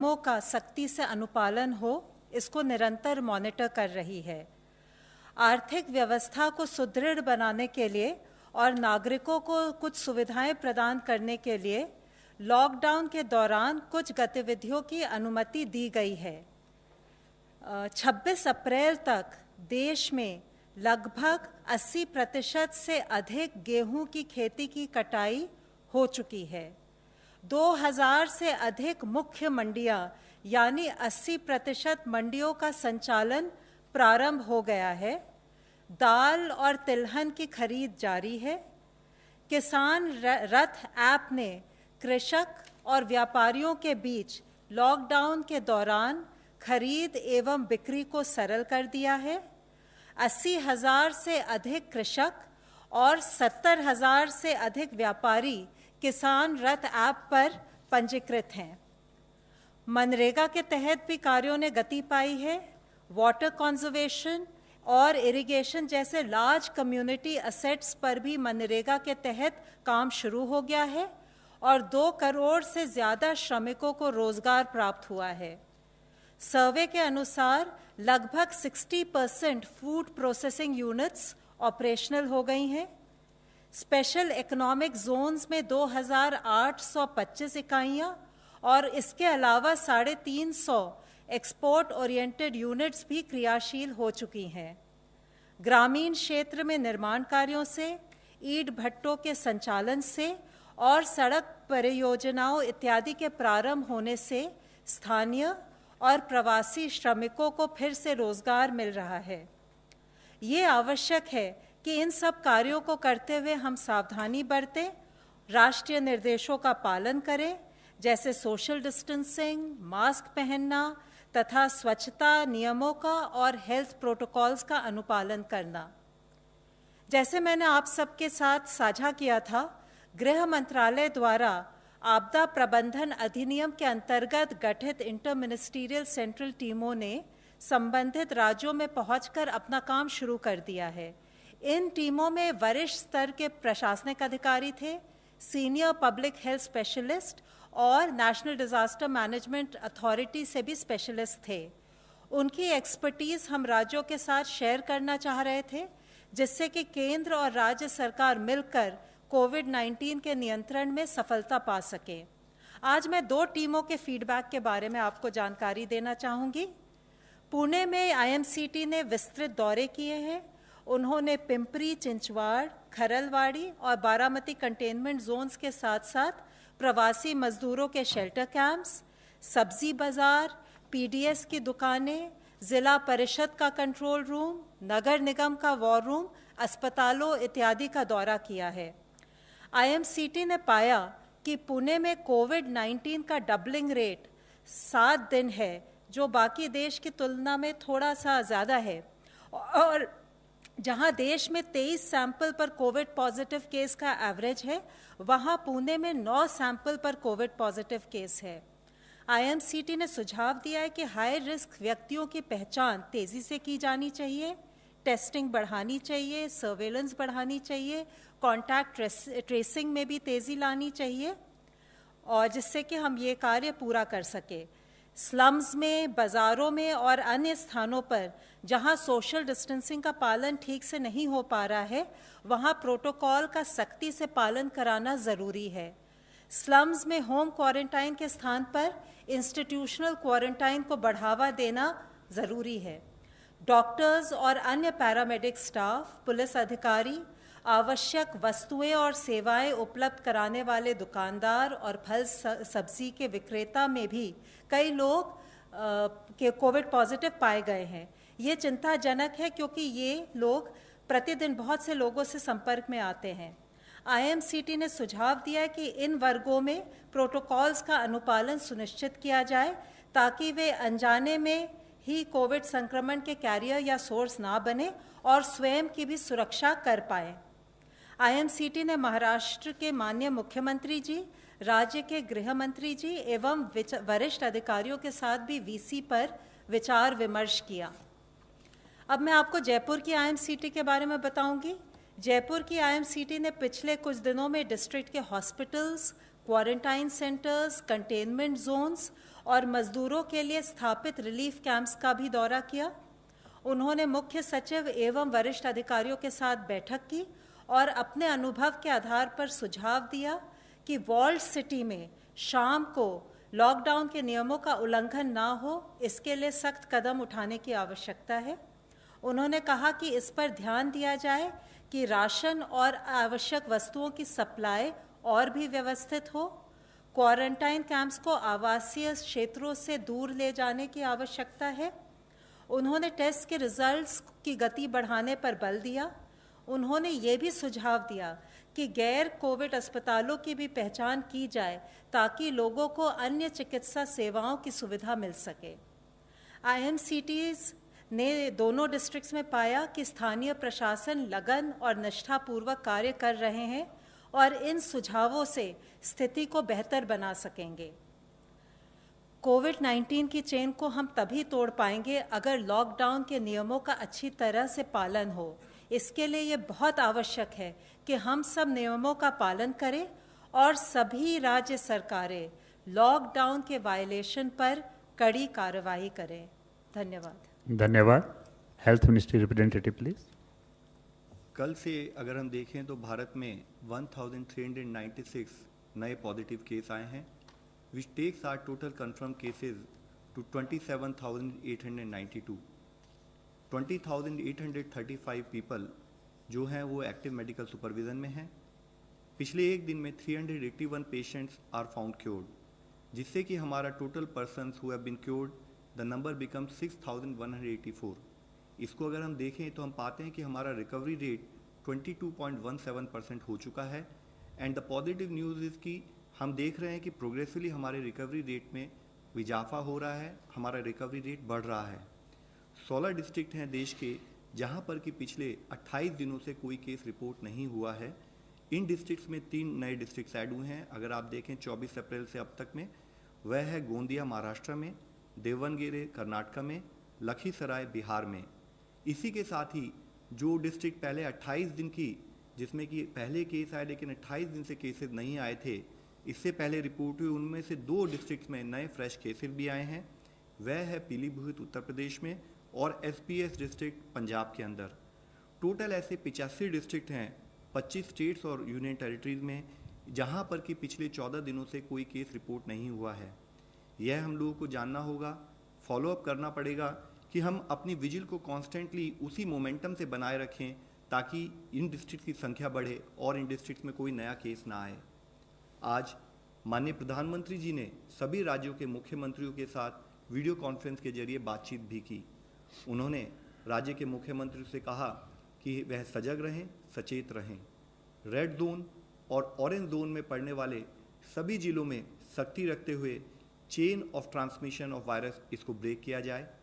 नियमों का सख्ती से अनुपालन हो, इसको निरंतर मॉनिटर कर रही है। आर्थिक व्यवस्था को सुदृढ़ बनाने के लिए और नागरिकों को कुछ सुविधाएं प्रदान करने के लिए लॉकडाउन के दौरान कुछ गतिविधियों की अनुमति दी गई है। 26 अप्रैल तक देश में लगभग 80% से अधिक गेहूं की खेती की कटाई हो चुकी है। 2000 से अधिक मुख्य मंडियां यानी 80% मंडियों का संचालन प्रारंभ हो गया है। दाल और तिलहन की खरीद जारी है। किसान रथ ऐप ने कृषक और व्यापारियों के बीच लॉकडाउन के दौरान खरीद एवं बिक्री को सरल कर दिया है। 80,000 से अधिक कृषक और 70,000 से अधिक व्यापारी किसान रथ ऐप पर पंजीकृत हैं। मनरेगा के तहत भी कार्यों ने गति पाई है। वाटर कंजर्वेशन और इरिगेशन जैसे लार्ज कम्युनिटी असेट्स पर भी मनरेगा के तहत काम शुरू हो गया है और 2 करोड़ से ज़्यादा श्रमिकों को रोजगार प्राप्त हुआ है। सर्वे के अनुसार लगभग 60% फूड प्रोसेसिंग यूनिट्स ऑपरेशनल हो गई हैं। स्पेशल इकोनॉमिक जोन्स में 2,825 इकाइयाँ और इसके अलावा 350 एक्सपोर्ट ओरिएंटेड यूनिट्स भी क्रियाशील हो चुकी हैं। ग्रामीण क्षेत्र में निर्माण कार्यों से, ईंट भट्टों के संचालन से और सड़क परियोजनाओं इत्यादि के प्रारंभ होने से स्थानीय और प्रवासी श्रमिकों को फिर से रोजगार मिल रहा है। ये आवश्यक है कि इन सब कार्यों को करते हुए हम सावधानी बरतें, राष्ट्रीय निर्देशों का पालन करें, जैसे सोशल डिस्टेंसिंग, मास्क पहनना तथा स्वच्छता नियमों का और हेल्थ प्रोटोकॉल्स का अनुपालन करना। जैसे मैंने आप सबके साथ साझा किया था, गृह मंत्रालय द्वारा आपदा प्रबंधन अधिनियम के अंतर्गत गठित इंटर मिनिस्टीरियल सेंट्रल टीमों ने संबंधित राज्यों में पहुंचकर अपना काम शुरू कर दिया है। इन टीमों में वरिष्ठ स्तर के प्रशासनिक अधिकारी थे, सीनियर पब्लिक हेल्थ स्पेशलिस्ट और नेशनल डिजास्टर मैनेजमेंट अथॉरिटी से भी स्पेशलिस्ट थे। उनकी एक्सपर्टीज हम राज्यों के साथ शेयर करना चाह रहे थे, जिससे कि केंद्र और राज्य सरकार मिलकर कोविड-19 के नियंत्रण में सफलता पा सके। आज मैं 2 टीमों के फीडबैक के बारे में आपको जानकारी देना चाहूँगी। पुणे में आईएमसीटी ने विस्तृत दौरे किए हैं। उन्होंने पिंपरी, चिंचवाड़, खरलवाड़ी और बारामती कंटेनमेंट जोन्स के साथ साथ प्रवासी मजदूरों के शेल्टर कैंप्स, सब्जी बाजार, पीडीएस की दुकानें, जिला परिषद का कंट्रोल रूम, नगर निगम का वॉर रूम, अस्पतालों इत्यादि का दौरा किया है। आईएमसीटी ने पाया कि पुणे में कोविड-19 का डबलिंग रेट 7 दिन है, जो बाकी देश की तुलना में थोड़ा सा ज़्यादा है, और जहां देश में 23 सैंपल पर कोविड पॉजिटिव केस का एवरेज है, वहां पुणे में 9 सैंपल पर कोविड पॉजिटिव केस है। आईएमसीटी ने सुझाव दिया है कि हाई रिस्क व्यक्तियों की पहचान तेजी से की जानी चाहिए, टेस्टिंग बढ़ानी चाहिए, सर्वेलेंस बढ़ानी चाहिए, कॉन्टैक्ट ट्रेसिंग में भी तेजी लानी चाहिए, और जिससे कि हम ये कार्य पूरा कर सके। स्लम्स में, बाज़ारों में और अन्य स्थानों पर जहां सोशल डिस्टेंसिंग का पालन ठीक से नहीं हो पा रहा है, वहां प्रोटोकॉल का सख्ती से पालन कराना ज़रूरी है। स्लम्स में होम क्वारंटाइन के स्थान पर इंस्टीट्यूशनल क्वारंटाइन को बढ़ावा देना ज़रूरी है। डॉक्टर्स और अन्य पैरामेडिक स्टाफ, पुलिस अधिकारी, आवश्यक वस्तुएं और सेवाएं उपलब्ध कराने वाले दुकानदार और फल सब्जी के विक्रेता में भी कई लोग के कोविड पॉजिटिव पाए गए हैं। ये चिंताजनक है, क्योंकि ये लोग प्रतिदिन बहुत से लोगों से संपर्क में आते हैं। आईएमसीटी ने सुझाव दिया है कि इन वर्गों में प्रोटोकॉल्स का अनुपालन सुनिश्चित किया जाए, ताकि वे अनजाने में ही कोविड संक्रमण के कैरियर या सोर्स ना बने और स्वयं की भी सुरक्षा कर पाए। आईएमसीटी ने महाराष्ट्र के माननीय मुख्यमंत्री जी, राज्य के गृह मंत्री जी एवं वरिष्ठ अधिकारियों के साथ भी वीसी पर विचार विमर्श किया। अब मैं आपको जयपुर की आईएमसीटी के बारे में बताऊंगी। जयपुर की आईएमसीटी ने पिछले कुछ दिनों में डिस्ट्रिक्ट के hospitals, quarantine centres, containment zones और मजदूरों के लिए स्थापित रिलीफ कैंप्स का भी दौरा किया। उन्होंने मुख्य सचिव एवं वरिष्ठ अधिकारियों के साथ बैठक की और अपने अनुभव के आधार पर सुझाव दिया कि वॉल्ड सिटी में शाम को लॉकडाउन के नियमों का उल्लंघन ना हो, इसके लिए सख्त कदम उठाने की आवश्यकता है। उन्होंने कहा कि इस पर ध्यान दिया जाए कि राशन और आवश्यक वस्तुओं की सप्लाई और भी व्यवस्थित हो। क्वारंटाइन कैंप्स को आवासीय क्षेत्रों से दूर ले जाने की आवश्यकता है। उन्होंने टेस्ट के रिजल्ट्स की गति बढ़ाने पर बल दिया। उन्होंने ये भी सुझाव दिया कि गैर कोविड अस्पतालों की भी पहचान की जाए ताकि लोगों को अन्य चिकित्सा सेवाओं की सुविधा मिल सके। IMCTs ने दोनों डिस्ट्रिक्ट्स में पाया कि स्थानीय प्रशासन लगन और निष्ठापूर्वक कार्य कर रहे हैं और इन सुझावों से स्थिति को बेहतर बना सकेंगे। कोविड-19 की चेन को हम तभी तोड़ पाएंगे अगर लॉकडाउन के नियमों का अच्छी तरह से पालन हो। इसके लिए ये बहुत आवश्यक है कि हम सब नियमों का पालन करें और सभी राज्य सरकारें लॉकडाउन के वायलेशन पर कड़ी कार्रवाई करें। धन्यवाद। धन्यवाद। Health ministry representative please. कल से अगर हम देखें तो भारत में 1396 नए पॉजिटिव केस आए हैं, which takes our total confirmed cases to 27,892. 20,835 people जो हैं वो एक्टिव मेडिकल सुपरविजन में हैं। पिछले एक दिन में 381 पेशेंट्स आर फाउंड क्योर्ड, जिससे कि हमारा total persons who have been cured the number become 6,184। इसको अगर हम देखें तो हम पाते हैं कि हमारा रिकवरी रेट 22.17% हो चुका है। And the positive news is कि हम देख रहे हैं कि प्रोग्रेसिवली हमारे रिकवरी रेट में इजाफा हो रहा है, हमारा रिकवरी रेट बढ़ रहा है। 16 डिस्ट्रिक्ट हैं देश के जहां पर कि पिछले 28 दिनों से कोई केस रिपोर्ट नहीं हुआ है। इन डिस्ट्रिक्ट्स में 3 नए डिस्ट्रिक्ट्स ऐड हुए हैं। अगर आप देखें 24 अप्रैल से अब तक में, वह है गोंदिया महाराष्ट्र में, देवनगेरे कर्नाटक में, लखीसराय बिहार में। इसी के साथ ही जो डिस्ट्रिक्ट पहले 28 दिन की, जिसमें कि पहले केस आए लेकिन 28 दिन से केसेस नहीं आए थे, इससे पहले रिपोर्ट हुई, उनमें से 2 डिस्ट्रिक्ट्स में नए फ्रेश केसेस भी आए हैं। वह है पीलीभीत उत्तर प्रदेश में और SPS डिस्ट्रिक्ट पंजाब के अंदर। टोटल ऐसे 85 डिस्ट्रिक्ट हैं 25 स्टेट्स और यूनियन टेरिटरीज में, जहां पर कि पिछले 14 दिनों से कोई केस रिपोर्ट नहीं हुआ है। यह हम लोगों को जानना होगा, फॉलोअप करना पड़ेगा कि हम अपनी विजिल को कॉन्स्टेंटली उसी मोमेंटम से बनाए रखें ताकि इन डिस्ट्रिक्ट की संख्या बढ़े और इन डिस्ट्रिक्ट में कोई नया केस ना आए। आज माननीय प्रधानमंत्री जी ने सभी राज्यों के मुख्यमंत्रियों के साथ वीडियो कॉन्फ्रेंस के जरिए बातचीत भी की। उन्होंने राज्य के मुख्यमंत्री से कहा कि वह सजग रहें, सचेत रहें। रेड जोन और ऑरेंज जोन में पड़ने वाले सभी जिलों में सख्ती रखते हुए chain of transmission of virus इसको ब्रेक किया जाए।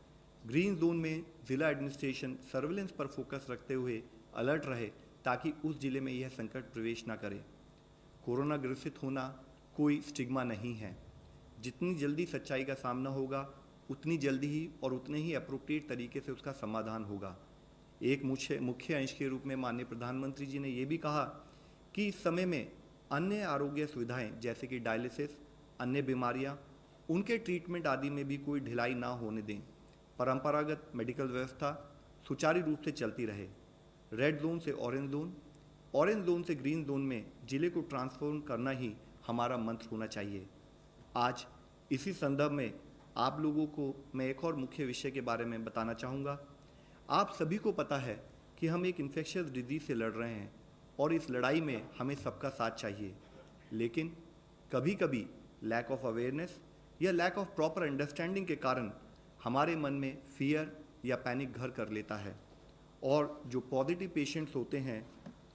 ग्रीन जोन में जिला एडमिनिस्ट्रेशन सर्विलेंस पर फोकस रखते हुए अलर्ट रहे ताकि उस जिले में यह संकट प्रवेश न करे। कोरोना ग्रसित होना कोई स्टिग्मा नहीं है। जितनी जल्दी सच्चाई का सामना होगा उतनी जल्दी ही और उतने ही अप्रोप्रिएट तरीके से उसका समाधान होगा। एक मुख्य अंश के रूप में माननीय प्रधानमंत्री जी ने ये भी कहा कि इस समय में अन्य आरोग्य सुविधाएं जैसे कि डायलिसिस, अन्य बीमारियां, उनके ट्रीटमेंट आदि में भी कोई ढिलाई ना होने दें। परंपरागत मेडिकल व्यवस्था सुचारू रूप से चलती रहे। रेड जोन से ऑरेंज जोन, ऑरेंज जोन से ग्रीन जोन में जिले को ट्रांसफॉर्म करना ही हमारा मंत्र होना चाहिए। आज इसी संदर्भ में आप लोगों को मैं एक और मुख्य विषय के बारे में बताना चाहूँगा। आप सभी को पता है कि हम एक इन्फेक्शियस डिजीज से लड़ रहे हैं और इस लड़ाई में हमें सबका साथ चाहिए, लेकिन कभी कभी लैक ऑफ अवेयरनेस या लैक ऑफ प्रॉपर अंडरस्टैंडिंग के कारण हमारे मन में फियर या पैनिक घर कर लेता है और जो पॉजिटिव पेशेंट्स होते हैं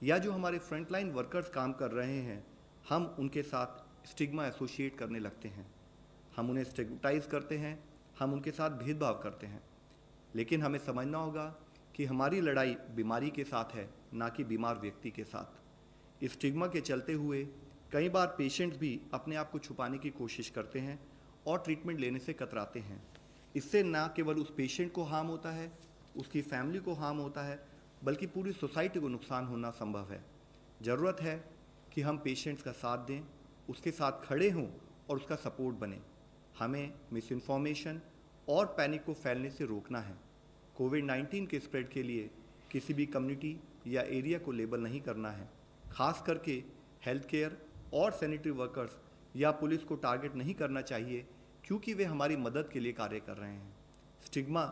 या जो हमारे फ्रंटलाइन वर्कर्स काम कर रहे हैं, हम उनके साथ स्टिग्मा एसोसिएट करने लगते हैं। हम उन्हें स्टिग्मेटाइज करते हैं, हम उनके साथ भेदभाव करते हैं। लेकिन हमें समझना होगा कि हमारी लड़ाई बीमारी के साथ है, ना कि बीमार व्यक्ति के साथ। इस स्टिग्मा के चलते हुए कई बार पेशेंट्स भी अपने आप को छुपाने की कोशिश करते हैं और ट्रीटमेंट लेने से कतराते हैं। इससे ना केवल उस पेशेंट को हार्म होता है, उसकी फैमिली को हार्म होता है, बल्कि पूरी सोसाइटी को नुकसान होना संभव है। ज़रूरत है कि हम पेशेंट्स का साथ दें, उसके साथ खड़े हों और उसका सपोर्ट बने। हमें मिस इन्फॉर्मेशन और पैनिक को फैलने से रोकना है। कोविड-19 के स्प्रेड के लिए किसी भी कम्युनिटी या एरिया को लेबल नहीं करना है। खास करके हेल्थ केयर और सैनिटरी वर्कर्स या पुलिस को टारगेट नहीं करना चाहिए, क्योंकि वे हमारी मदद के लिए कार्य कर रहे हैं। स्टिग्मा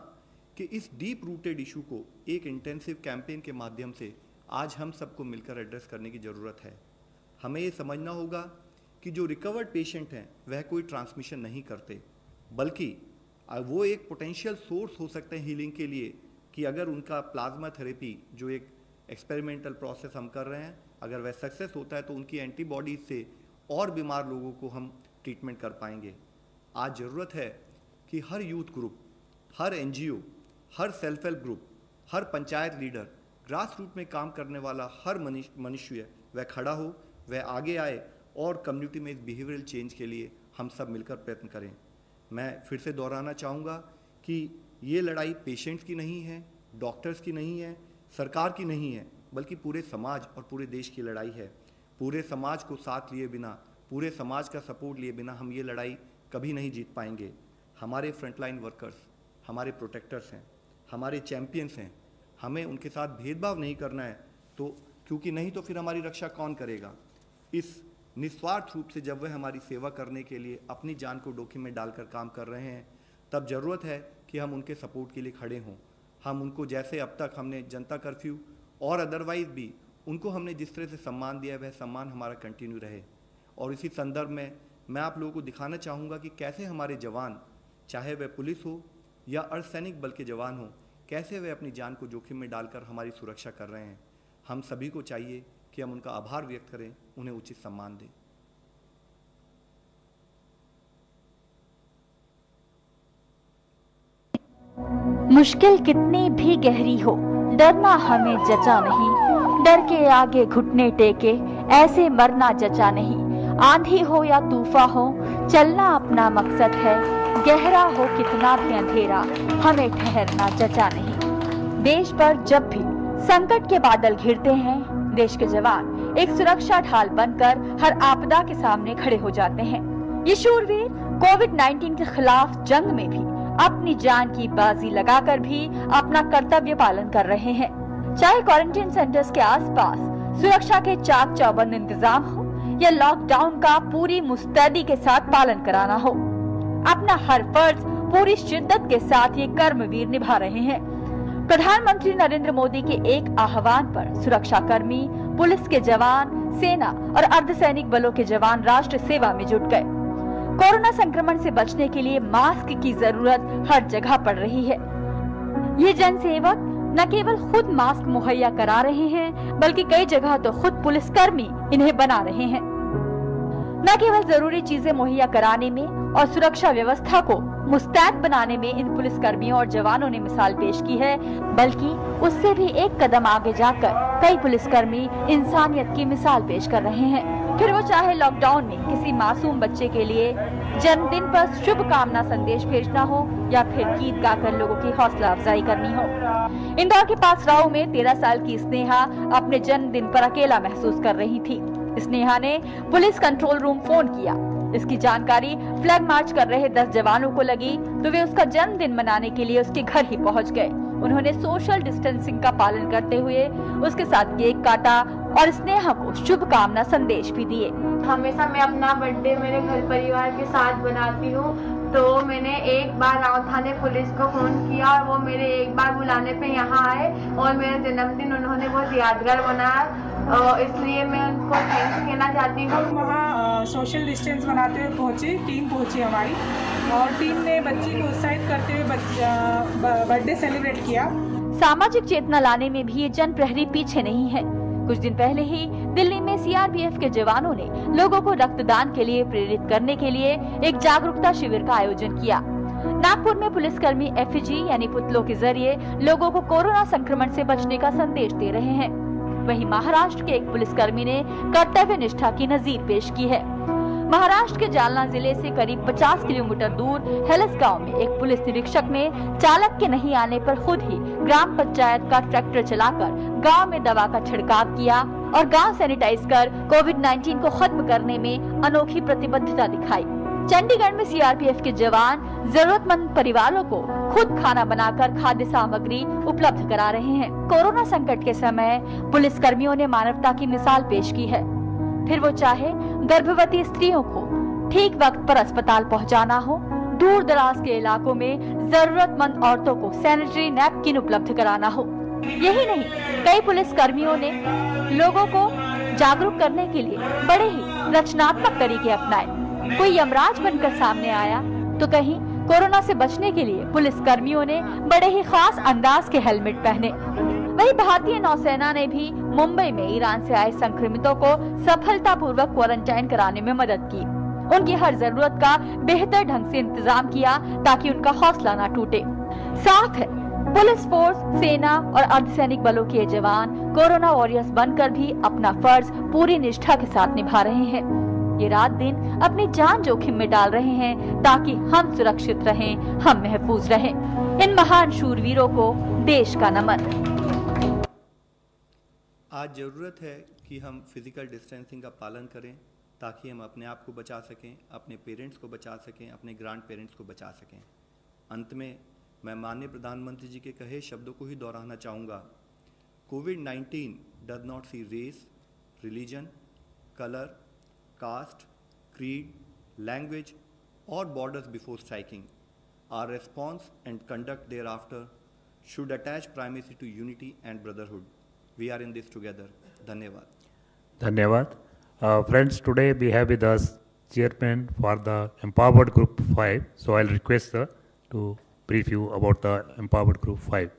के इस डीप रूटेड इशू को एक इंटेंसिव कैंपेन के माध्यम से आज हम सबको मिलकर एड्रेस करने की ज़रूरत है। हमें ये समझना होगा कि जो रिकवर्ड पेशेंट हैं वह कोई ट्रांसमिशन नहीं करते, बल्कि वो एक पोटेंशियल सोर्स हो सकते हैं हीलिंग के लिए, कि अगर उनका प्लाज्मा थेरेपी जो एक एक्सपेरिमेंटल प्रोसेस हम कर रहे हैं, अगर वह सक्सेस होता है तो उनकी एंटीबॉडीज से और बीमार लोगों को हम ट्रीटमेंट कर पाएंगे। आज ज़रूरत है कि हर यूथ ग्रुप, हर NGO, हर सेल्फ हेल्प ग्रुप, हर पंचायत लीडर, ग्रास रूट में काम करने वाला हर मनुष्य वह खड़ा हो, वह आगे आए और कम्युनिटी में इस बिहेवियरल चेंज के लिए हम सब मिलकर प्रयत्न करें। मैं फिर से दोहराना चाहूँगा कि ये लड़ाई पेशेंट्स की नहीं है, डॉक्टर्स की नहीं है, सरकार की नहीं है, बल्कि पूरे समाज और पूरे देश की लड़ाई है। पूरे समाज को साथ लिए बिना, पूरे समाज का सपोर्ट लिए बिना हम ये लड़ाई कभी नहीं जीत पाएंगे। हमारे फ्रंटलाइन वर्कर्स हमारे प्रोटेक्टर्स हैं, हमारे चैम्पियंस हैं। हमें उनके साथ भेदभाव नहीं करना है, तो क्योंकि नहीं तो फिर हमारी रक्षा कौन करेगा। इस निस्वार्थ रूप से जब वह हमारी सेवा करने के लिए अपनी जान को जोखिम में डालकर काम कर रहे हैं, तब ज़रूरत है कि हम उनके सपोर्ट के लिए खड़े हों। हम उनको जैसे अब तक हमने जनता कर्फ्यू और अदरवाइज़ भी उनको हमने जिस तरह से सम्मान दिया है, वह सम्मान हमारा कंटिन्यू रहे। और इसी संदर्भ में मैं आप लोगों को दिखाना चाहूँगा कि कैसे हमारे जवान, चाहे वह पुलिस हो या अर्धसैनिक बल के जवान हो, कैसे वे अपनी जान को जोखिम में डालकर हमारी सुरक्षा कर रहे हैं। हम सभी को चाहिए कि हम उनका आभार व्यक्त करें, उन्हें उचित सम्मान दें। मुश्किल कितनी भी गहरी हो, डरना हमें जचा नहीं। डर के आगे घुटने टेके ऐसे मरना जचा नहीं। आंधी हो या तूफान हो, चलना अपना मकसद है। गहरा हो कितना भी अंधेरा, हमें ठहरना जचा नहीं। देश पर जब भी संकट के बादल घिरते हैं, देश के जवान एक सुरक्षा ढाल बनकर हर आपदा के सामने खड़े हो जाते हैं। ये शूरवीर कोविड-19 के खिलाफ जंग में भी अपनी जान की बाजी लगाकर भी अपना कर्तव्य पालन कर रहे हैं। चाहे क्वारंटाइन सेंटर्स के आसपास सुरक्षा के चाक चौबंद इंतजाम हो या लॉकडाउन का पूरी मुस्तैदी के साथ पालन कराना हो, अपना हर फर्ज पूरी शिद्दत के साथ ये कर्मवीर निभा रहे हैं। प्रधानमंत्री नरेंद्र मोदी के एक आह्वान पर सुरक्षा कर्मी, पुलिस के जवान, सेना और अर्धसैनिक बलों के जवान राष्ट्र सेवा में जुट गए। कोरोना संक्रमण से बचने के लिए मास्क की जरूरत हर जगह पड़ रही है। ये जनसेवक न केवल खुद मास्क मुहैया करा रहे हैं, बल्कि कई जगह तो खुद पुलिसकर्मी इन्हें बना रहे हैं। न केवल जरूरी चीजें मुहैया कराने में और सुरक्षा व्यवस्था को मुस्तैद बनाने में इन पुलिसकर्मियों और जवानों ने मिसाल पेश की है, बल्कि उससे भी एक कदम आगे जाकर कई पुलिसकर्मी इंसानियत की मिसाल पेश कर रहे हैं। फिर वो चाहे लॉकडाउन में किसी मासूम बच्चे के लिए जन्मदिन पर शुभकामना संदेश भेजना हो या फिर गीत गाकर लोगों की हौसला अफजाई करनी हो। इंदौर के पास राव में 13 साल की स्नेहा अपने जन्मदिन पर अकेला महसूस कर रही थी। स्नेहा ने पुलिस कंट्रोल रूम फोन किया। इसकी जानकारी फ्लैग मार्च कर रहे 10 जवानों को लगी तो वे उसका जन्मदिन मनाने के लिए उसके घर ही पहुंच गए। उन्होंने सोशल डिस्टेंसिंग का पालन करते हुए उसके साथ केक काटा और स्नेहा को शुभकामना संदेश भी दिए। हमेशा मैं अपना बर्थडे मेरे घर परिवार के साथ बनाती हूँ, तो मैंने एक बार राव थाने पुलिस को फोन किया और वो मेरे एक बार बुलाने पे यहाँ आए और मेरा जन्मदिन उन्होंने बहुत यादगार बनाया, इसलिए मैं उनको थैंक्स कहना चाहती हूँ। वहाँ सोशल डिस्टेंस बनाते हुए पहुँचे, टीम पहुँची हमारी, और टीम ने बच्ची को उत्साहित करते हुए बर्थडे सेलिब्रेट किया। सामाजिक चेतना लाने में भी ये जन प्रहरी पीछे नहीं है। कुछ दिन पहले ही दिल्ली में सीआरपीएफ के जवानों ने लोगों को रक्तदान के लिए प्रेरित करने के लिए एक जागरूकता शिविर का आयोजन किया। नागपुर में पुलिसकर्मी एफईजी यानी पुतलों के जरिए लोगों को कोरोना संक्रमण से बचने का संदेश दे रहे हैं। वहीं महाराष्ट्र के एक पुलिसकर्मी ने कर्तव्य निष्ठा की नजीर पेश की है। महाराष्ट्र के जालना जिले से करीब 50 किलोमीटर दूर हेलस गांव में एक पुलिस निरीक्षक ने चालक के नहीं आने पर खुद ही ग्राम पंचायत का ट्रैक्टर चलाकर गांव में दवा का छिड़काव किया और गांव सैनिटाइज कर कोविड-19 को खत्म करने में अनोखी प्रतिबद्धता दिखाई। चंडीगढ़ में सीआरपीएफ के जवान जरूरतमंद परिवारों को खुद खाना बनाकर खाद्य सामग्री उपलब्ध करा रहे हैं। कोरोना संकट के समय पुलिस कर्मियों ने मानवता की मिसाल पेश की है, फिर वो चाहे गर्भवती स्त्रियों को ठीक वक्त पर अस्पताल पहुंचाना हो, दूर दराज के इलाकों में जरूरतमंद औरतों को सैनिटरी नैपकिन उपलब्ध कराना हो। यही नहीं, कई पुलिस कर्मियों ने लोगों को जागरूक करने के लिए बड़े ही रचनात्मक तरीके अपनाए। कोई यमराज बनकर सामने आया तो कहीं कोरोना से बचने के लिए पुलिस कर्मियों ने बड़े ही खास अंदाज के हेलमेट पहने। वहीं भारतीय नौसेना ने भी मुंबई में ईरान से आए संक्रमितों को सफलतापूर्वक क्वारंटाइन कराने में मदद की। उनकी हर जरूरत का बेहतर ढंग से इंतजाम किया ताकि उनका हौसला न टूटे। साफ है, पुलिस फोर्स, सेना और अर्धसैनिक बलों के जवान कोरोना वॉरियर्स बनकर भी अपना फर्ज पूरी निष्ठा के साथ निभा रहे हैं। ये रात दिन अपनी जान जोखिम में डाल रहे हैं ताकि हम सुरक्षित रहें, हम महफूज रहें। इन महान शूरवीरों को देश का नमन। आज ज़रूरत है कि हम फिजिकल डिस्टेंसिंग का पालन करें ताकि हम अपने आप को बचा सकें, अपने पेरेंट्स को बचा सकें, अपने ग्रैंड पेरेंट्स को बचा सकें। अंत में मैं माननीय प्रधानमंत्री जी के कहे शब्दों को ही दोहराना चाहूँगा। कोविड-19 does not see race, religion, colour, caste, creed, language or borders before striking. Our response and conduct thereafter should attach primacy to unity and brotherhood. We are in this together. Dhanyavad. Dhanyavad. Friends, today we have with us chairman for the Empowered Group 5. So I'll request sir to brief you about the Empowered Group 5.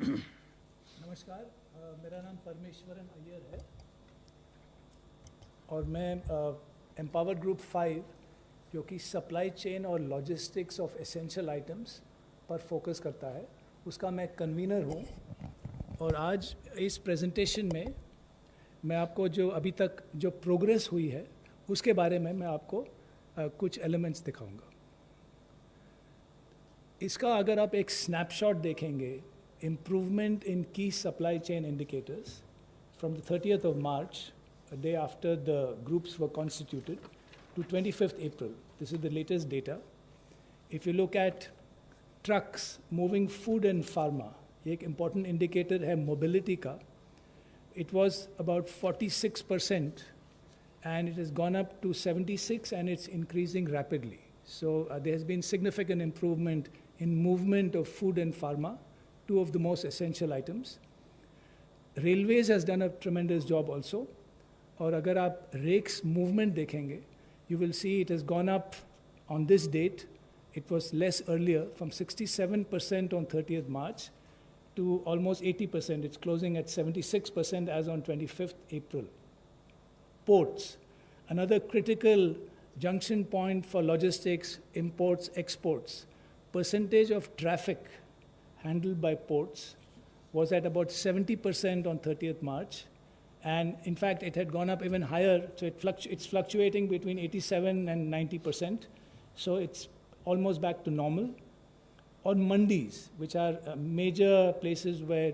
नमस्कार, मेरा नाम परमेश्वरन अय्यर है और मैं empowered group 5 जो कि supply chain और logistics of essential items पर फोकस करता है, उसका मैं कन्वीनर हूँ। और आज इस प्रेजेंटेशन में मैं आपको जो अभी तक जो प्रोग्रेस हुई है उसके बारे में मैं आपको कुछ एलिमेंट्स दिखाऊंगा। इसका अगर आप एक स्नैपशॉट देखेंगे, इम्प्रूवमेंट इन की supply chain indicators from the 30th of March, a day after the groups were constituted, to 25th April. This is the latest data. If you look at trucks moving food and pharma, एक important indicator है mobility का, it was about 46% and it has gone up to 76 and it's increasing rapidly. So there has been significant improvement in movement of food and pharma, two of the most essential items. Railways has done a tremendous job also. और अगर आप racks movement देखेंगे, you will see it has gone up on this date. It was less earlier, from 67% on 30th March to almost 80%. It's closing at 76% as on 25th April. Ports, another critical junction point for logistics, imports, exports. Percentage of traffic handled by ports was at about 70% on 30th March. And in fact, it had gone up even higher, so it's fluctuating between 87 and 90%. So it's almost back to normal. Or mandis, which are major places where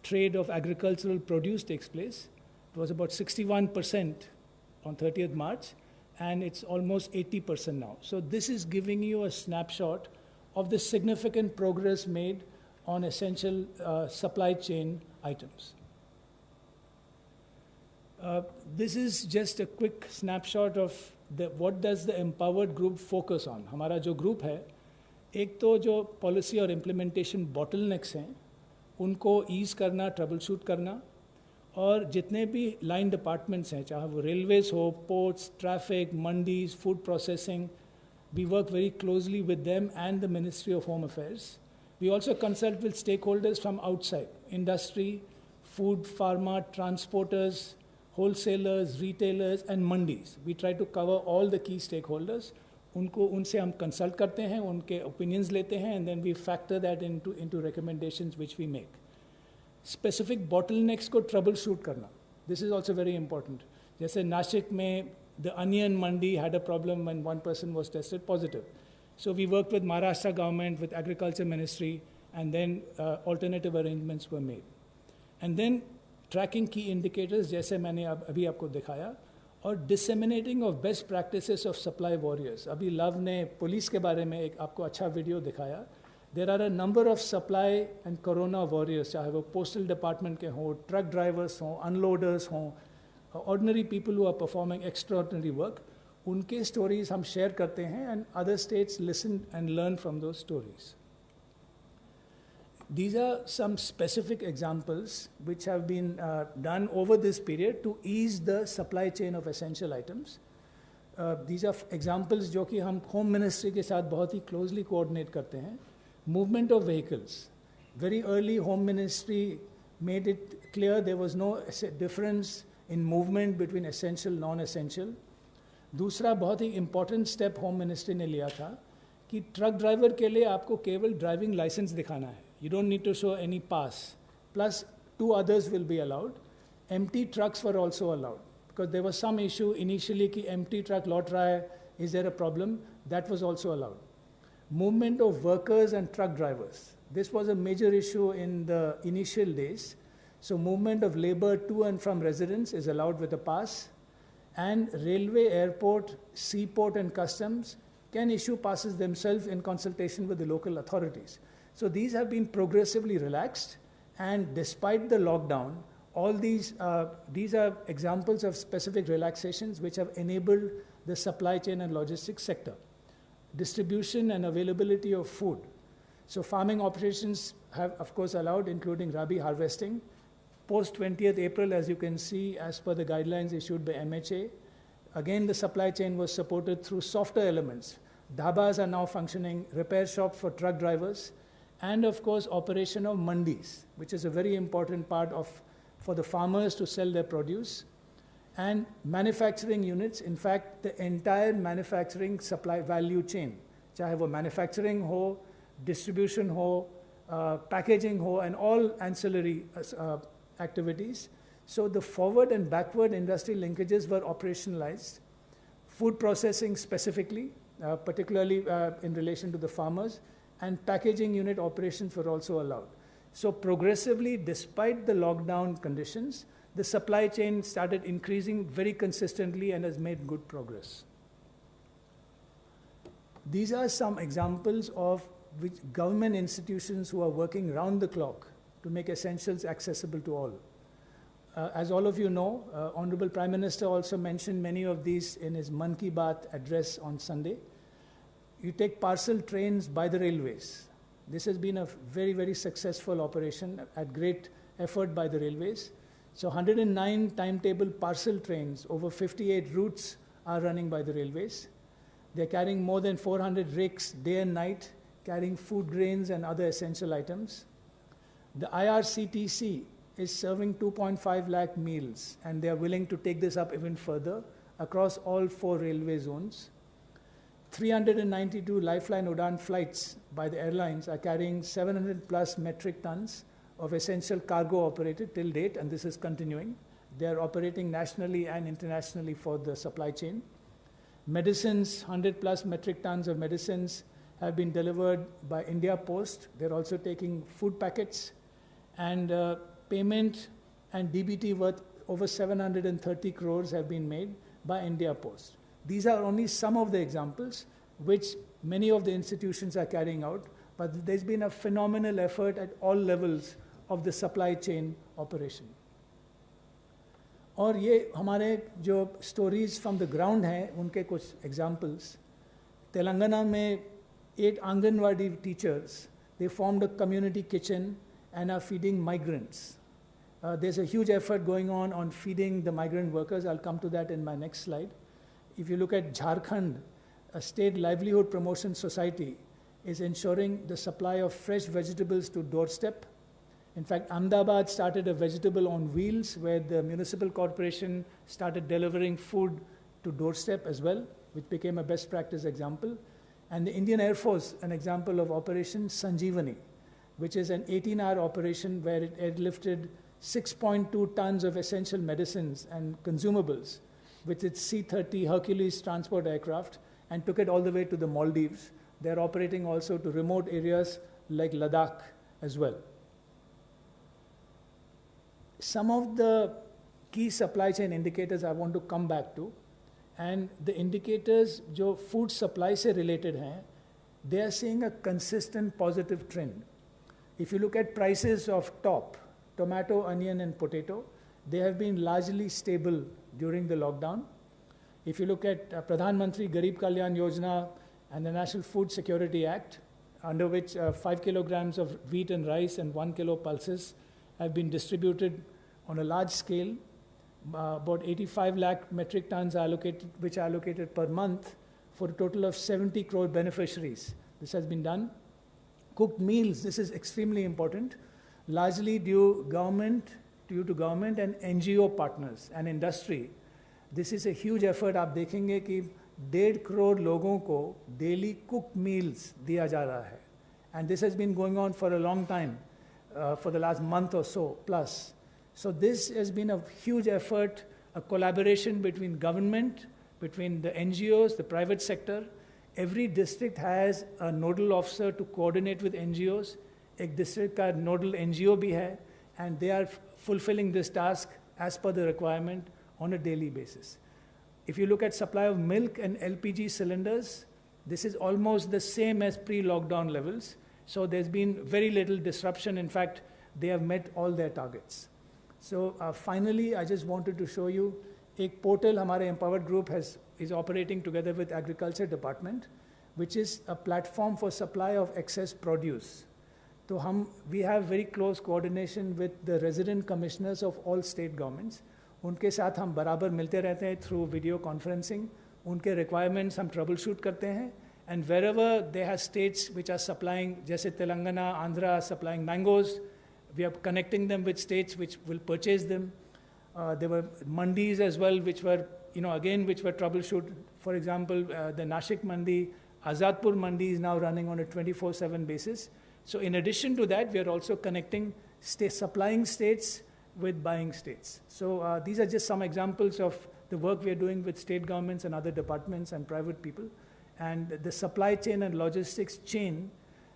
trade of agricultural produce takes place. It was about 61% on 30th March, and it's almost 80% now. So this is giving you a snapshot of the significant progress made on essential supply chain items. This is just a quick snapshot of what does the empowered group focus on. हमारा जो group है, एक तो जो policy और implementation bottlenecks हैं उनको ease करना, ट्रबल शूट करना, और जितने भी लाइन डिपार्टमेंट्स हैं, चाहे वो रेलवेज हो, ports, traffic, mandis, food processing, we work very closely with them and the Ministry of Home Affairs. We also consult with stakeholders from outside, industry, food, pharma, transporters, wholesalers, retailers and mandis. We try to cover all the key stakeholders. उनसे हम consult करते हैं, उनके opinions लेते हैं, and then we factor that into recommendations which we make. Specific bottlenecks को troubleshoot करना. This is also very important. जैसे नासिक में the onion mandi had a problem when one person was tested positive. So we worked with Maharashtra government, with Agriculture Ministry, and then alternative arrangements were made. And then tracking key indicators, जैसे मैंने अभी आपको दिखाया, और disseminating of best practices of supply warriors. अभी love ने police के बारे में एक आपको अच्छा वीडियो दिखाया. There are a number of supply and corona warriors, चाहे वो postal department के हों, truck drivers हों, unloaders हों, ordinary people who are performing extraordinary work. उनके stories हम share करते हैं and other states listen and learn from those stories. These are some specific examples which have been done over this period to ease the supply chain of essential items. These are examples जो कि हम Home Ministry के साथ बहुत ही closely coordinate करते हैं. Movement of vehicles. Very early Home Ministry made it clear there was no difference in movement between essential, non-essential. दूसरा बहुत ही important step Home Ministry ने लिया था कि truck driver के लिए आपको केवल driving license दिखाना है. You don't need to show any pass. Plus, 2 others will be allowed. Empty trucks were also allowed because there was some issue initially कि empty truck लौट रहा है, is there a problem? That was also allowed. Movement of workers and truck drivers. This was a major issue in the initial days. So movement of labor to and from residence is allowed with a pass. And railway, airport, seaport and customs can issue passes themselves in consultation with the local authorities. So these have been progressively relaxed, and despite the lockdown, all these are examples of specific relaxations which have enabled the supply chain and logistics sector. Distribution and availability of food. So farming operations have of course allowed, including rabi harvesting. Post 20th April, as you can see, as per the guidelines issued by MHA, again the supply chain was supported through softer elements. Dhabas are now functioning, repair shops for truck drivers, and of course operation of mandis, which is a very important part for the farmers to sell their produce, and manufacturing units. In fact, the entire manufacturing supply value chain, चाहे वो manufacturing हो, distribution हो, packaging हो, and all ancillary activities. So the forward and backward industry linkages were operationalized. Food processing specifically, particularly in relation to the farmers, and packaging unit operations were also allowed. So progressively, despite the lockdown conditions, the supply chain started increasing very consistently and has made good progress. These are some examples of which government institutions who are working round the clock to make essentials accessible to all. As all of you know, Honorable Prime Minister also mentioned many of these in his Mann Ki Baat address on Sunday. You take parcel trains by the railways. This has been a very, very successful operation at great effort by the railways. So 109 timetable parcel trains over 58 routes are running by the railways. They're carrying more than 400 rakes day and night, carrying food grains and other essential items. The IRCTC is serving 2.5 lakh meals, and they are willing to take this up even further across all 4 railway zones. 392 Lifeline Udan flights by the airlines are carrying 700 plus metric tons of essential cargo operated till date, and this is continuing. They are operating nationally and internationally for the supply chain. Medicines, 100 plus metric tons of medicines have been delivered by India Post. They're also taking food packets, and payment and DBT worth over 730 crores have been made by India Post. These are only some of the examples which many of the institutions are carrying out, but there's been a phenomenal effort at all levels of the supply chain operation. और ये हमारे जो stories from the ground हैं, उनके कुछ examples. Telangana में 8 Anganwadi teachers, they formed a community kitchen and are feeding migrants. There's a huge effort going on feeding the migrant workers. I'll come to that in my next slide. If you look at Jharkhand, a state livelihood promotion society is ensuring the supply of fresh vegetables to doorstep. In fact, Ahmedabad started a vegetable on wheels where the municipal corporation started delivering food to doorstep as well, which became a best practice example. And the Indian Air Force, an example of Operation Sanjeevani, which is an 18-hour operation where it airlifted 6.2 tons of essential medicines and consumables with its C-30 Hercules transport aircraft and took it all the way to the Maldives. They're operating also to remote areas like Ladakh as well. Some of the key supply chain indicators I want to come back to. And the indicators जो food supply से related हैं, they are seeing a consistent positive trend. If you look at prices of top, tomato, onion and potato, they have been largely stable during the lockdown. If you look at Pradhan Mantri Garib Kalyan Yojana and the National Food Security Act, under which 5 kilograms of wheat and rice and 1 kilo pulses have been distributed on a large scale. About 85 lakh metric tons are allocated per month for a total of 70 crore beneficiaries. This has been done. Cooked meals, this is extremely important, largely due to government and NGO partners and industry. This is a huge effort. आप देखेंगे कि 1.5 करोड़ लोगों को daily cooked meals दिया जा रहा है. And this has been going on for a long time, for the last month or so plus. So this has been a huge effort, a collaboration between government, between the NGOs, the private sector. Every district has a nodal officer to coordinate with NGOs. एक district का nodal NGO भी है, and they are fulfilling this task as per the requirement on a daily basis. If you look at supply of milk and LPG cylinders, this is almost the same as pre-lockdown levels. So there's been very little disruption. In fact, they have met all their targets. So finally, I just wanted to show you एक portal हमारे Empowered Group is operating together with Agriculture Department, which is a platform for supply of excess produce. So we have very close coordination with the resident commissioners of all state governments. उनके साथ हम बराबर मिलते रहते हैं through video conferencing. उनके requirements हम troubleshoot करते हैं. And wherever they have states which are supplying, जैसे Telangana, Andhra supplying mangoes, we are connecting them with states which will purchase them. There were mandis as well, which were, which were troubleshooted. For example, the Nashik mandi, Azadpur mandi is now running on a 24/7 basis. So in addition to that, we are also connecting supplying states with buying states. So these are just some examples of the work we are doing with state governments and other departments and private people. And the supply chain and logistics chain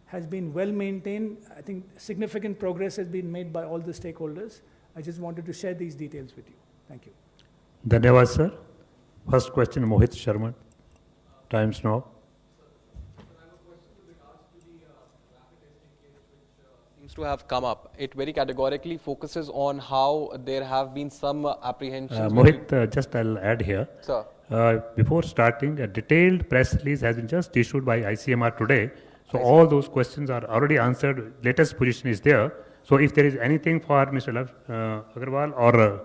has been well maintained. I think significant progress has been made by all the stakeholders. I just wanted to share these details with you. Thank you. Dhanyavad, sir. First question, Mohit Sharma. Times now. Seems to have come up. It very categorically focuses on how there have been some apprehensions. Mohit, just I'll add here. Sir. Before starting, a detailed press release has been just issued by ICMR today. So all those questions are already answered. Latest position is there. So if there is anything for Mr. Agarwal or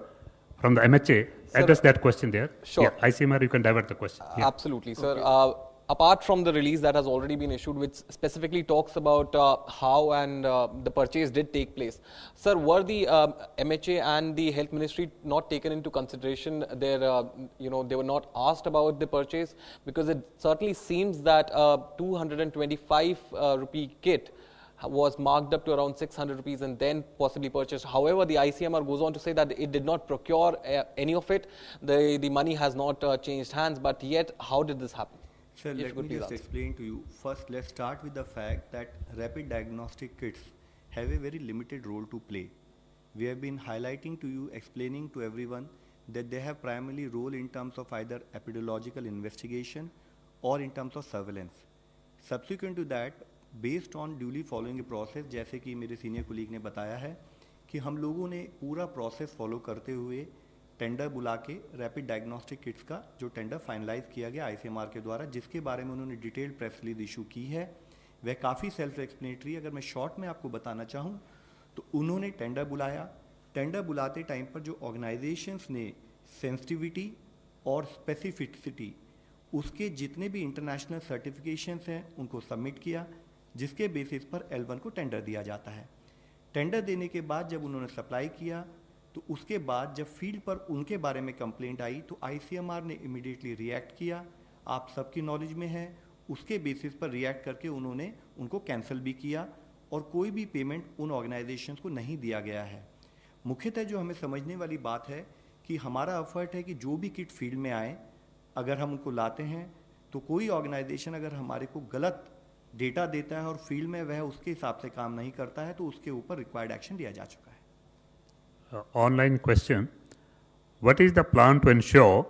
from the MHA, sir, address that question there. Sure. Yeah, ICMR, you can divert the question. Yeah. Absolutely, sir. Okay. Apart from the release that has already been issued, which specifically talks about how and the purchase did take place, sir, were the MHA and the Health Ministry not taken into consideration? They were not asked about the purchase, because it certainly seems that 225 rupee kit was marked up to around 600 rupees and then possibly purchased. However, the ICMR goes on to say that it did not procure any of it. The money has not changed hands, but yet how did this happen? Sir, let me just explain to you. First, let's start with the fact that rapid diagnostic kits have a very limited role to play. We have been highlighting to you, explaining to everyone that they have primarily role in terms of either epidemiological investigation or in terms of surveillance. Subsequent to that, based on duly following a process, जैसे कि मेरे senior colleague ने बताया है कि हम लोगों ने पूरा प्रोसेस फॉलो करते हुए टेंडर बुला के रैपिड डायग्नोस्टिक किट्स का जो टेंडर फाइनलाइज किया गया आईसीएमआर के द्वारा, जिसके बारे में उन्होंने डिटेल्ड प्रेस रिलीज इशू की है, वह काफ़ी सेल्फ एक्सप्लेनेटरी। अगर मैं शॉर्ट में आपको बताना चाहूँ तो उन्होंने टेंडर बुलाया, टेंडर बुलाते टाइम पर जो ऑर्गेनाइजेशंस ने सेंसिटिविटी और स्पेसिफिसिटी उसके जितने भी इंटरनेशनल सर्टिफिकेशंस हैं उनको सबमिट किया, जिसके बेसिस पर L1 को टेंडर दिया जाता है। टेंडर देने के बाद जब उन्होंने सप्लाई किया तो उसके बाद जब फील्ड पर उनके बारे में कंप्लेंट आई तो आईसीएमआर ने इमीडिएटली रिएक्ट किया। आप सबकी नॉलेज में है, उसके बेसिस पर रिएक्ट करके उन्होंने उनको कैंसिल भी किया और कोई भी पेमेंट उन ऑर्गेनाइजेशंस को नहीं दिया गया है। मुख्यतः जो हमें समझने वाली बात है कि हमारा एफर्ट है कि जो भी किट फील्ड में आए, अगर हम उनको लाते हैं तो कोई ऑर्गेनाइजेशन अगर हमारे को गलत डेटा देता है और फील्ड में वह उसके हिसाब से काम नहीं करता है तो उसके ऊपर रिक्वायर्ड एक्शन लिया जा चुका है। Online question. what is the plan to ensure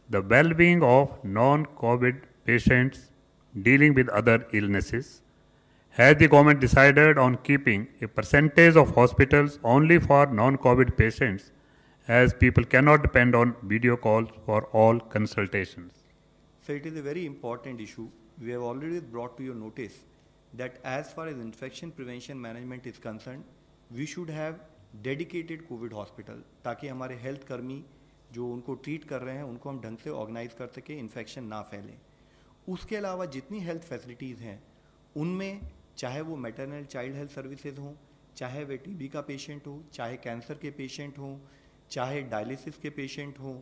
the well-being of non-COVID patients dealing with other illnesses? Has the government decided on keeping a percentage of hospitals only for non-COVID patients, as people cannot depend on video calls for all consultations? So it is a very important issue. We have already brought to your notice that as far as infection prevention management is concerned, we should have dedicated COVID hospital, ताकि हमारे health कर्मी जो उनको treat कर रहे हैं उनको हम ढंग से ऑर्गेनाइज कर सके, इन्फेक्शन ना फैले। उसके अलावा जितनी हेल्थ फैसिलिटीज़ हैं उनमें चाहे वो मैटरनल चाइल्ड हेल्थ सर्विसेज हों, चाहे वे टीबी का पेशेंट हो, चाहे कैंसर के पेशेंट हों, चाहे डायलिसिस के पेशेंट हों,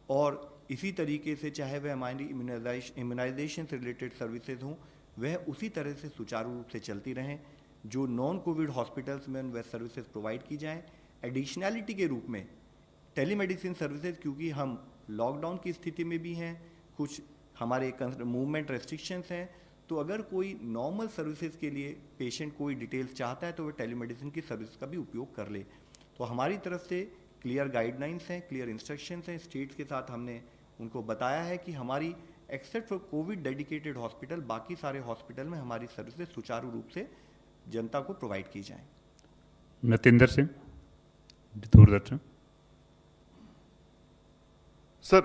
और इसी तरीके से चाहे वह हमारी इम्यूनाइजेशन से रिलेटेड सर्विसेज हों, वह उसी तरह से सुचारू रूप से चलती रहें। जो नॉन कोविड हॉस्पिटल्स में वह सर्विसेज प्रोवाइड की जाएं। एडिशनैलिटी के रूप में टेलीमेडिसिन सर्विसेज, क्योंकि हम लॉकडाउन की स्थिति में भी हैं, कुछ हमारे मूवमेंट रेस्ट्रिक्शंस हैं, तो अगर कोई नॉर्मल सर्विसेज के लिए पेशेंट कोई डिटेल्स चाहता है तो वह टेलीमेडिसिन की सर्विस का भी उपयोग कर ले। तो हमारी तरफ से क्लियर गाइडलाइंस हैं, क्लियर इंस्ट्रक्शंस हैं। स्टेट्स के साथ हमने उनको बताया है कि हमारी except for Covid dedicated hospital, बाकी सारे हॉस्पिटल में हमारी सर्विसेज सुचारू रूप से जनता को प्रोवाइड की जाएं। नतिंदर सिंह, दूरदर्शन। सर,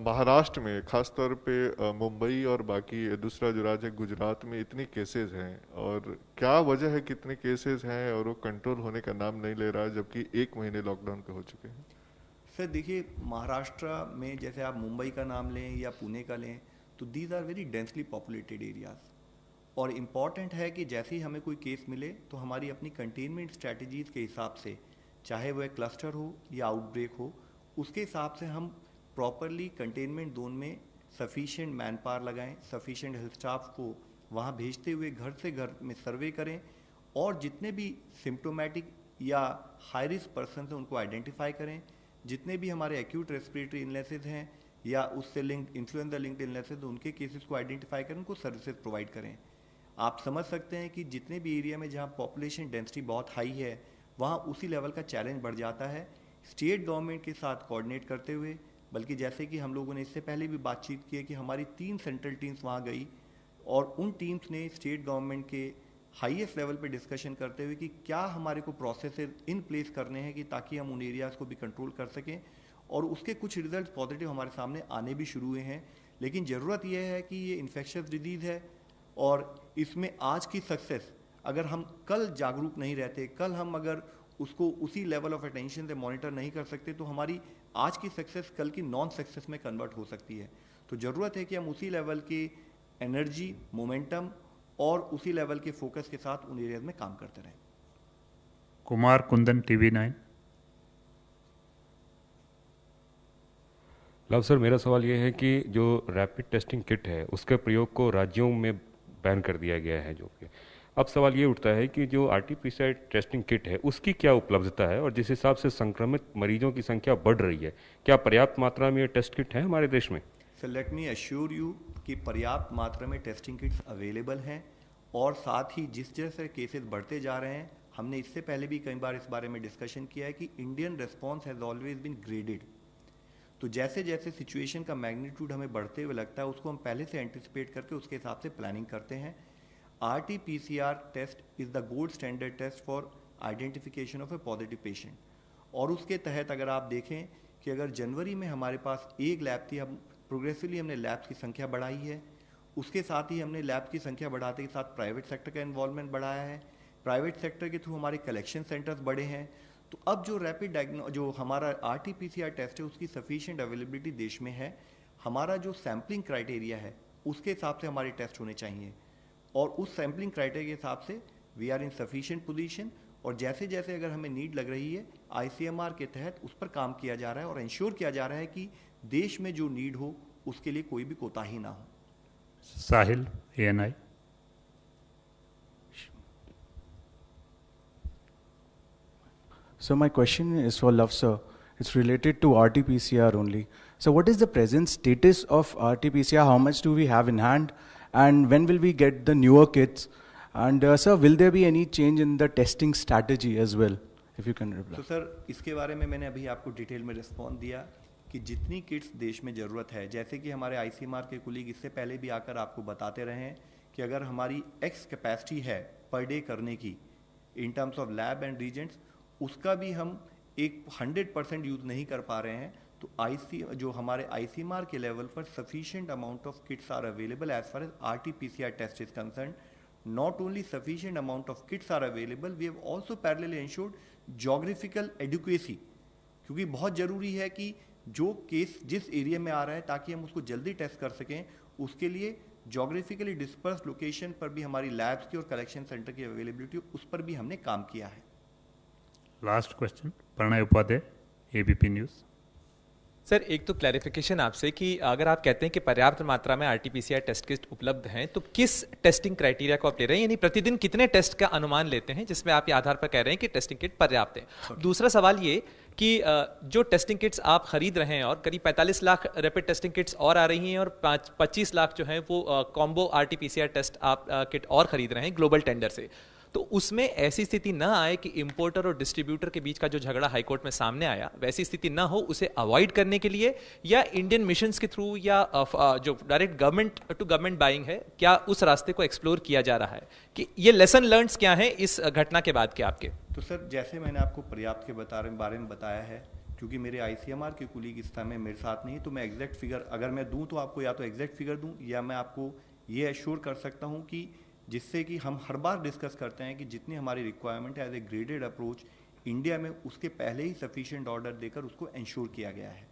महाराष्ट्र में खासतौर पे मुंबई और बाकी दूसरा जो राज्य है गुजरात में इतने केसेस हैं, और क्या वजह है कि इतने केसेस हैं और वो कंट्रोल होने का नाम नहीं ले रहा, जबकि 1 महीने लॉकडाउन के हो चुके हैं? सर देखिए, महाराष्ट्र में जैसे आप मुंबई का नाम लें या पुणे का लें, तो these are very densely populated areas, और इम्पॉर्टेंट है कि जैसे ही हमें कोई केस मिले तो हमारी अपनी कंटेनमेंट स्ट्रैटेजीज़ के हिसाब से, चाहे वह क्लस्टर हो या आउटब्रेक हो, उसके हिसाब से हम प्रॉपरली कंटेनमेंट जोन में सफिशिएंट मैन पावर लगाएं, सफिशिएंट हेल्थ स्टाफ को वहाँ भेजते हुए घर से घर में सर्वे करें, और जितने भी सिम्टोमेटिक या हाई रिस्क पर्सन हैं उनको आइडेंटिफाई करें। जितने भी हमारे एक्यूट रेस्पिरेटरी इलनेसेस हैं या उससे लिंक्ड इन्फ्लुएंजा लिंक्ड इलनेसेस, उनके केसेस को आइडेंटिफाई करें, उनको सर्विसेज प्रोवाइड करें। आप समझ सकते हैं कि जितने भी एरिया में जहाँ पॉपुलेशन डेंसिटी बहुत हाई है, वहाँ उसी लेवल का चैलेंज बढ़ जाता है। स्टेट गवर्नमेंट के साथ कोऑर्डिनेट करते हुए, बल्कि जैसे कि हम लोगों ने इससे पहले भी बातचीत की है कि हमारी 3 सेंट्रल टीम्स वहाँ गई, और उन टीम्स ने स्टेट गवर्नमेंट के हाईएस्ट लेवल पे डिस्कशन करते हुए कि क्या हमारे को प्रोसेसेस इन प्लेस करने हैं कि ताकि हम उन एरियाज़ को भी कंट्रोल कर सकें, और उसके कुछ रिजल्ट पॉजिटिव हमारे सामने आने भी शुरू हुए हैं। लेकिन ज़रूरत यह है कि ये इन्फेक्शियस डिजीज़ है, और इसमें आज की सक्सेस अगर हम कल जागरूक नहीं रहते, कल हम अगर उसको उसी लेवल ऑफ अटेंशन से मॉनिटर नहीं कर सकते, तो हमारी आज की सक्सेस कल की नॉन सक्सेस में कन्वर्ट हो सकती है। तो ज़रूरत है कि हम उसी लेवल की एनर्जी, मोमेंटम और उसी लेवल के फोकस के साथ उन एरियाज में काम करते रहें। Kumar Kundan, TV9। Love sir, मेरा सवाल ये है कि जो रैपिड टेस्टिंग किट है उसके प्रयोग को राज्यों में बैन कर दिया गया है, जो कि अब सवाल ये उठता है कि जो RT-PCR टेस्टिंग किट है उसकी क्या उपलब्धता है, और जिस हिसाब से संक्रमित मरीजों की संख्या बढ़ रही है, क्या पर्याप्त मात्रा में ये टेस्ट किट है हमारे देश में? Sir, let me assure you कि पर्याप्त मात्रा में टेस्टिंग किट्स अवेलेबल हैं, और साथ ही जिस जैसे केसेस बढ़ते जा रहे हैं, हमने इससे पहले भी कई बार इस बारे में डिस्कशन किया है कि Indian response has always been graded. तो जैसे जैसे सिचुएशन का मैग्नीट्यूड हमें बढ़ते हुए लगता है, उसको हम पहले से एंटिसिपेट करके उसके हिसाब से प्लानिंग करते हैं। RT-PCR test is the gold standard test for identification of a positive patient, और उसके तहत अगर आप देखें कि अगर जनवरी में हमारे पास एक लैब थी, अब प्रोग्रेसिवली हमने लैब्स की संख्या बढ़ाई है। उसके साथ ही हमने लैब की संख्या बढ़ाते के साथ प्राइवेट सेक्टर का इन्वॉल्वमेंट बढ़ाया है। प्राइवेट सेक्टर के थ्रू हमारे कलेक्शन सेंटर्स बढ़े हैं। तो अब जो रैपिड जो हमारा RT-PCR टेस्ट है उसकी सफिशिएंट अवेलेबिलिटी देश में है। हमारा जो सैम्पलिंग क्राइटेरिया है उसके हिसाब से हमारे टेस्ट होने चाहिए, और उस सैम्पलिंग क्राइटेरिया के हिसाब से we are in sufficient position, और जैसे जैसे अगर हमें नीड लग रही है ICMR के तहत उस पर काम किया जा रहा है और इंश्योर किया जा रहा है कि देश में जो नीड हो उसके लिए कोई भी कोताही ना हो। साहिल, ANI। So my question is for Love sir. It's related to RT-PCR only. So what is the present status of RT-PCR? How much do we have in hand? And when will we get the newer kits? And sir, will there be any change in the testing strategy as well? If you can reply. तो sir, इसके बारे में मैंने अभी आपको detail में response दिया कि जितनी किट्स देश में ज़रूरत है, जैसे कि हमारे ICMR के कुलीग इससे पहले भी आकर आपको बताते रहे हैं कि अगर हमारी एक्स कैपेसिटी है पर डे करने की in terms of lab and Regents, उसका भी हम एक 100% यूज़ नहीं कर पा रहे हैं, तो जो हमारे ICMR के लेवल पर sufficient amount of kits are available as far as RT-PCR test is concern. Not only sufficient amount of kits are available, we have also parallelly ensured geographical adequacy, क्योंकि बहुत ज़रूरी है कि जो केस जिस area में आ रहा है ताकि हम उसको जल्दी टेस्ट कर सकें, उसके लिए जोग्राफिकली डिस्पर्स लोकेशन पर भी हमारी लैब्स की और कलेक्शन सेंटर की अवेलेबिलिटी, उस पर भी हमने काम किया है. Last question, Pranay Upadhyay, ABP news. Sir, एक तो क्लैरिफिकेशन आपसे कि अगर आप कहते हैं कि पर्याप्त मात्रा में RT-PCR टेस्ट किट उपलब्ध हैं, तो किस टेस्टिंग क्राइटेरिया को आप ले रहे हैं, यानी प्रतिदिन कितने टेस्ट का अनुमान लेते हैं जिसमें आप ये आधार पर कह रहे हैं कि टेस्टिंग किट पर्याप्त है. दूसरा सवाल ये कि जो टेस्टिंग किट्स आप खरीद रहे हैं और करीब 45 लाख रैपिड टेस्टिंग किट्स और आ रही हैं और 25 लाख जो है वो कॉम्बो RT-PCR टेस्ट आप किट और खरीद रहे हैं ग्लोबल टेंडर से, तो उसमें ऐसी स्थिति ना आए कि इंपोर्टर और डिस्ट्रीब्यूटर के बीच का जो झगड़ा हाईकोर्ट में सामने आया, वैसी स्थिति ना हो, उसे अवॉइड करने के लिए या इंडियन मिशंस के थ्रू या जो direct government to government buying है, क्या उस रास्ते को एक्सप्लोर किया जा रहा है, कि ये लेसन लर्न्स क्या है इस घटना के बाद के आपके? तो सर, जैसे मैंने आपको पर्याप्त के बारे में बताया है, क्योंकि मेरे ICMR के कुलीग इस समय मेरे साथ नहीं, तो मैं एग्जैक्ट फिगर अगर मैं दूं तो आपको या तो एग्जैक्ट फिगर दूं या मैं आपको ये एश्योर कर सकता हूं कि जिससे कि हम हर बार डिस्कस करते हैं कि जितनी हमारी रिक्वायरमेंट है as a graded approach India में, उसके पहले ही सफिशिएंट ऑर्डर देकर उसको इंश्योर किया गया है.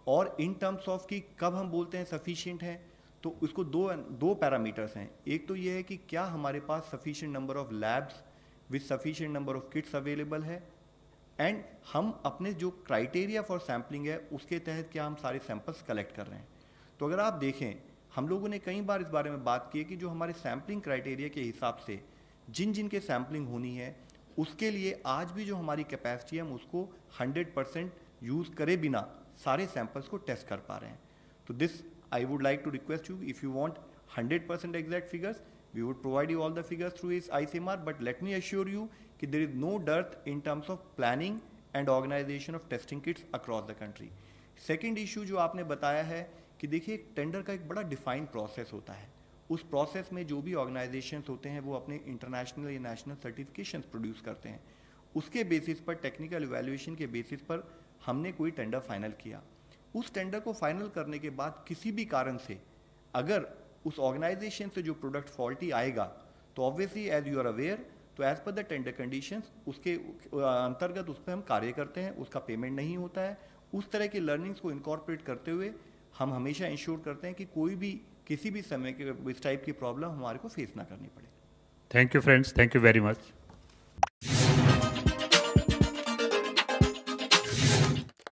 और इन टर्म्स ऑफ कि कब हम बोलते हैं सफिशिएंट है, तो उसको दो पैरामीटर्स हैं. एक तो ये है कि क्या हमारे पास sufficient number of labs with sufficient number of kits available है, एंड हम अपने जो क्राइटेरिया फॉर सैम्पलिंग है उसके तहत क्या हम सारे सैंपल्स कलेक्ट कर रहे हैं. तो अगर आप देखें, हम लोगों ने कई बार इस बारे में बात की है कि जो हमारे सैम्पलिंग क्राइटेरिया के हिसाब से जिन के सैम्पलिंग होनी है, उसके लिए आज भी जो हमारी कैपेसिटी है हम उसको 100% यूज़ करे बिना सारे सैंपल्स को टेस्ट कर पा रहे हैं. तो this I would like to request you, if you want 100% exact figures, we would provide you all the figures through his ICMR, but let me assure you that there is no dearth in terms of planning and organization of testing kits across the country. Second issue जो आपने बताया है कि देखिए, tender का एक बड़ा defined process होता है. उस प्रोसेस में जो भी ऑर्गेनाइजेशंस होते हैं वो अपने इंटरनेशनल या नेशनल सर्टिफिकेशंस प्रोड्यूस करते हैं. उसके बेसिस पर, टेक्निकल इवैल्यूएशन के बेसिस पर हमने कोई टेंडर फाइनल किया. उस टेंडर को फाइनल करने के बाद किसी भी कारण से अगर उस ऑर्गेनाइजेशन से जो प्रोडक्ट फॉल्टी आएगा, तो obviously as you are aware, तो as per the tender conditions उसके अंतर्गत उस पर हम कार्य करते हैं, उसका पेमेंट नहीं होता है. उस तरह के लर्निंग्स को इनकॉर्पोरेट करते हुए हम हमेशा इंश्योर करते हैं कि कोई भी किसी भी समय के इस टाइप की प्रॉब्लम हमारे को फेस ना करनी पड़े. Thank you friends, thank you very much.